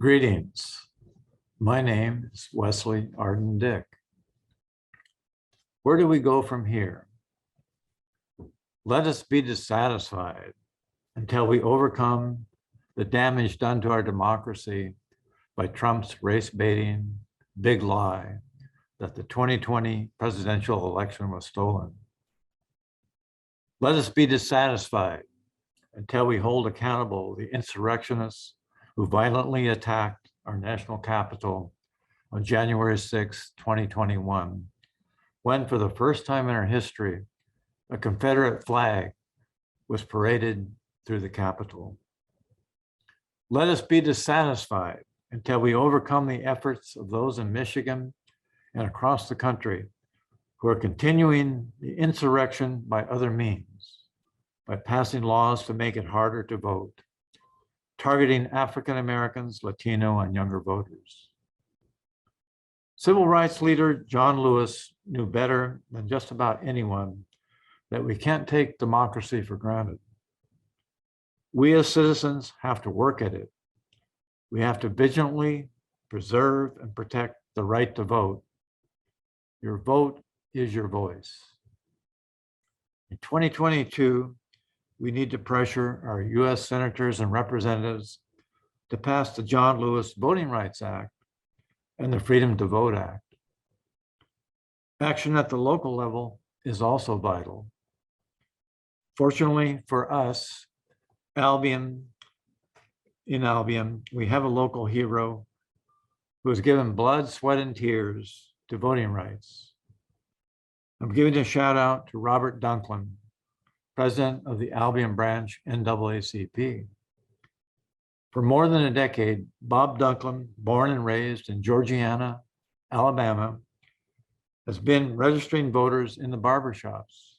Greetings. My name is Wesley Arden Dick. Where do we go from here? Let us be dissatisfied until we overcome the damage done to our democracy by Trump's race-baiting big lie that the 2020 presidential election was stolen. Let us be dissatisfied until we hold accountable the insurrectionists who violently attacked our national capital on January 6, 2021, when for the first time in our history, a Confederate flag was paraded through the Capitol. Let us be dissatisfied until we overcome the efforts of those in Michigan and across the country who are continuing the insurrection by other means, by passing laws to make it harder to vote, targeting African Americans, Latino, and younger voters. Civil rights leader John Lewis knew better than just about anyone that we can't take democracy for granted. We as citizens have to work at it. We have to vigilantly preserve and protect the right to vote. Your vote is your voice. In 2022, we need to pressure our US senators and representatives to pass the John Lewis Voting Rights Act and the Freedom to Vote Act. Action at the local level is also vital. Fortunately for us, in Albion, we have a local hero who has given blood, sweat, and tears to voting rights. I'm giving a shout out to Robert Dunklin, president of the Albion branch NAACP. For more than a decade, Bob Dunklin, born and raised in Georgiana, Alabama, has been registering voters in the barbershops,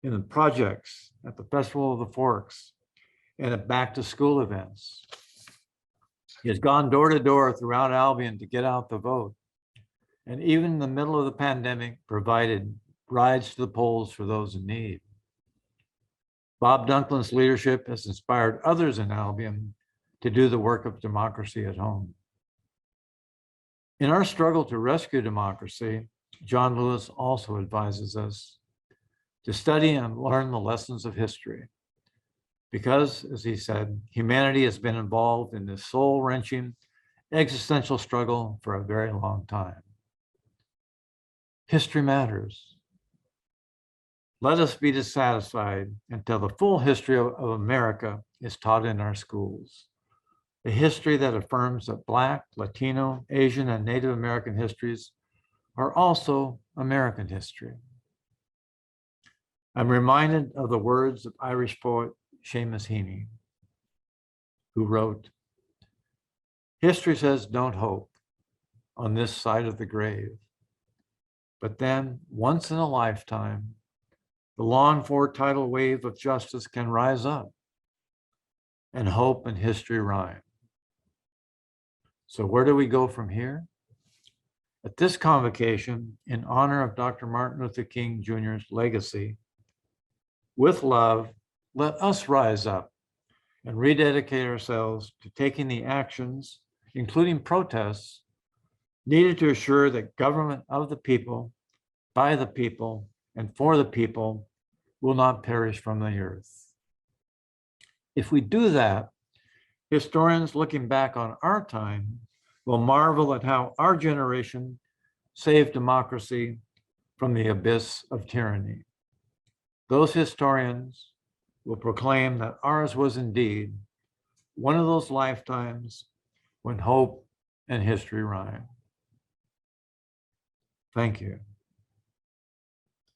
in the projects, at the Festival of the Forks, and at back-to-school events. He has gone door to door throughout Albion to get out the vote, and even in the middle of the pandemic, provided rides to the polls for those in need. Bob Dunklin's leadership has inspired others in Albion to do the work of democracy at home. In our struggle to rescue democracy, John Lewis also advises us to study and learn the lessons of history. Because, as he said, humanity has been involved in this soul-wrenching existential struggle for a very long time. History matters. Let us be dissatisfied until the full history of America is taught in our schools. A history that affirms that Black, Latino, Asian, and Native American histories are also American history. I'm reminded of the words of Irish poet Seamus Heaney, who wrote, "History says don't hope on this side of the grave, but then once in a lifetime, the longed-for tidal wave of justice can rise up, and hope and history rhyme." So where do we go from here? At this convocation, in honor of Dr. Martin Luther King Jr.'s legacy, with love, let us rise up and rededicate ourselves to taking the actions, including protests, needed to assure that government of the people, by the people, and for the people will not perish from the earth. If we do that, historians looking back on our time will marvel at how our generation saved democracy from the abyss of tyranny. Those historians will proclaim that ours was indeed one of those lifetimes when hope and history rhyme. Thank you.